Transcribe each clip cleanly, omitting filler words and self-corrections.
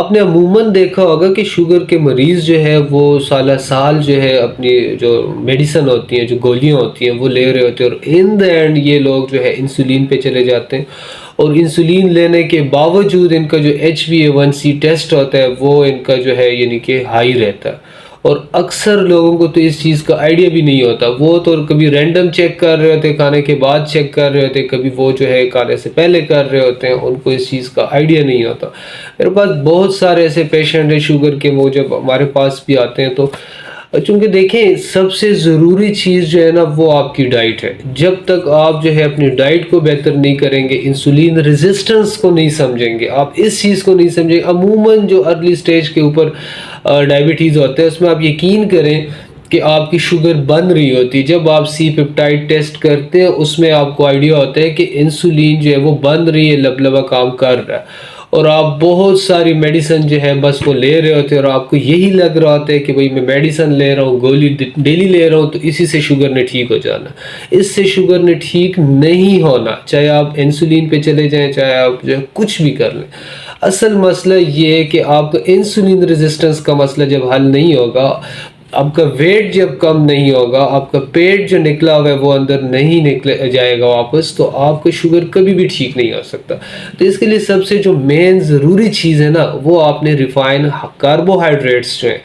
آپ نے عموماً دیکھا ہوگا کہ شوگر کے مریض جو ہے وہ سالہ سال جو ہے اپنی جو میڈیسن ہوتی ہیں، جو گولیاں ہوتی ہیں وہ لے رہے ہوتے ہیں، اور ان دا اینڈ یہ لوگ جو ہے انسولین پہ چلے جاتے ہیں، اور انسولین لینے کے باوجود ان کا جو HbA1c ٹیسٹ ہوتا ہے وہ ان کا جو ہے یعنی کہ ہائی رہتا ہے۔ اور اکثر لوگوں کو تو اس چیز کا آئیڈیا بھی نہیں ہوتا، وہ تو کبھی رینڈم چیک کر رہے ہوتے، کھانے کے بعد چیک کر رہے ہوتے، کبھی وہ جو ہے کھانے سے پہلے کر رہے ہوتے ہیں، ان کو اس چیز کا آئیڈیا نہیں ہوتا۔ میرے پاس بہت سارے ایسے پیشنٹ ہیں شوگر کے، وہ جب ہمارے پاس بھی آتے ہیں تو چونکہ دیکھیں سب سے ضروری چیز جو ہے نا وہ آپ کی ڈائٹ ہے۔ جب تک آپ جو ہے اپنی ڈائٹ کو بہتر نہیں کریں گے، انسولین ریزسٹنس کو نہیں سمجھیں گے، آپ اس چیز کو نہیں سمجھیں گے، عموماً جو ارلی سٹیج کے اوپر ڈائبٹیز ہوتے ہیں اس میں آپ یقین کریں کہ آپ کی شوگر بن رہی ہوتی ہے۔ جب آپ سی پیپٹائڈ ٹیسٹ کرتے ہیں اس میں آپ کو آئیڈیا ہوتا ہے کہ انسولین جو ہے وہ بن رہی ہے، لبلبہ کام کر رہا ہے، اور آپ بہت ساری میڈیسن جو ہے بس وہ لے رہے ہوتے ہیں، اور آپ کو یہی لگ رہا ہوتا ہے کہ بھئی میں میڈیسن لے رہا ہوں، گولی ڈیلی لے رہا ہوں تو اسی سے شوگر نے ٹھیک ہو جانا۔ اس سے شوگر نے ٹھیک نہیں ہونا، چاہے آپ انسولین پہ چلے جائیں، چاہے آپ جو ہے کچھ بھی کر لیں۔ اصل مسئلہ یہ ہے کہ آپ کا انسولین ریزسٹنس کا مسئلہ جب حل نہیں ہوگا، آپ کا ویٹ جب کم نہیں ہوگا، آپ کا پیٹ جو نکلا ہوا ہے وہ اندر نہیں نکل جائے گا واپس، تو آپ کا شوگر کبھی بھی ٹھیک نہیں ہو سکتا۔ تو اس کے لیے سب سے جو مین ضروری چیز ہے نا وہ آپ نے ریفائن کاربوہائیڈریٹس جو ہیں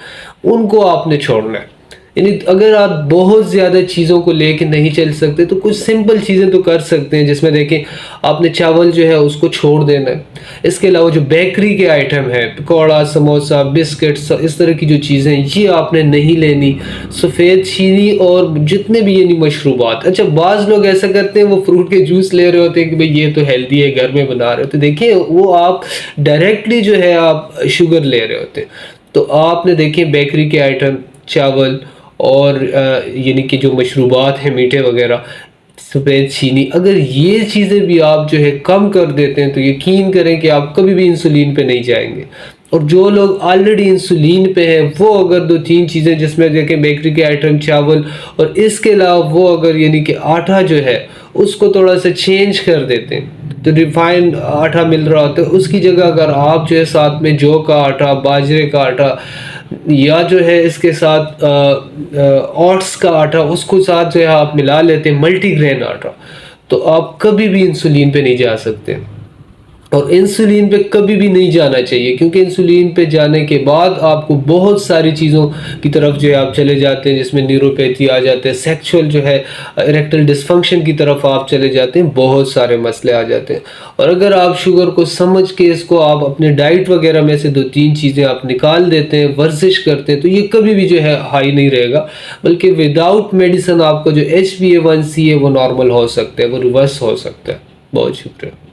ان کو آپ نے چھوڑنا ہے۔ یعنی اگر آپ بہت زیادہ چیزوں کو لے کے نہیں چل سکتے تو کچھ سمپل چیزیں تو کر سکتے ہیں، جس میں دیکھیں آپ نے چاول جو ہے اس کو چھوڑ دینا ہے۔ اس کے علاوہ جو بیکری کے آئٹم ہیں، پکوڑا، سموسا، بسکٹس، اس طرح کی جو چیزیں یہ آپ نے نہیں لینی۔ سفید چینی اور جتنے بھی یعنی مشروبات، اچھا بعض لوگ ایسا کرتے ہیں وہ فروٹ کے جوس لے رہے ہوتے ہیں کہ بھئی یہ تو ہیلدی ہے، گھر میں بنا رہے ہوتے ہیں، دیکھیں وہ آپ ڈائریکٹلی جو ہے آپ شوگر لے رہے ہوتے ہیں۔ تو آپ نے دیکھیں بیکری کے آئٹم، چاول اور یعنی کہ جو مشروبات ہیں میٹھے وغیرہ، سفید چینی، اگر یہ چیزیں بھی آپ جو ہے کم کر دیتے ہیں تو یقین کریں کہ آپ کبھی بھی انسولین پہ نہیں جائیں گے۔ اور جو لوگ آلریڈی انسولین پہ ہیں وہ اگر 2-3 چیزیں، جس میں دیکھیں بیکری کے آئٹم، چاول، اور اس کے علاوہ وہ اگر یعنی کہ آٹا جو ہے اس کو تھوڑا سا چینج کر دیتے ہیں، تو ریفائن آٹا مل رہا ہوتا ہے، اس کی جگہ اگر آپ جو ہے ساتھ میں جو کا آٹا، باجرے کا آٹا، یا جو ہے اس کے ساتھ اوٹس کا آٹا، اس کو ساتھ جو ہے آپ ملا لیتے ہیں، ملٹی گرین آٹا، تو آپ کبھی بھی انسولین پہ نہیں جا سکتے۔ اور انسولین پہ کبھی بھی نہیں جانا چاہیے، کیونکہ انسولین پہ جانے کے بعد آپ کو بہت ساری چیزوں کی طرف جو ہے آپ چلے جاتے ہیں، جس میں نیوروپیتھی آ جاتے ہیں، سیکچول جو ہے اریکٹل ڈسفنکشن کی طرف آپ چلے جاتے ہیں، بہت سارے مسئلے آ جاتے ہیں۔ اور اگر آپ شوگر کو سمجھ کے اس کو آپ اپنے ڈائٹ وغیرہ میں سے 2-3 چیزیں آپ نکال دیتے ہیں، ورزش کرتے ہیں، تو یہ کبھی بھی جو ہے ہائی نہیں رہے گا، بلکہ وداؤٹ میڈیسن آپ کو جو HbA1c ہے وہ نارمل ہو سکتا ہے، وہ ریورس ہو سکتا ہے۔ بہت شکریہ۔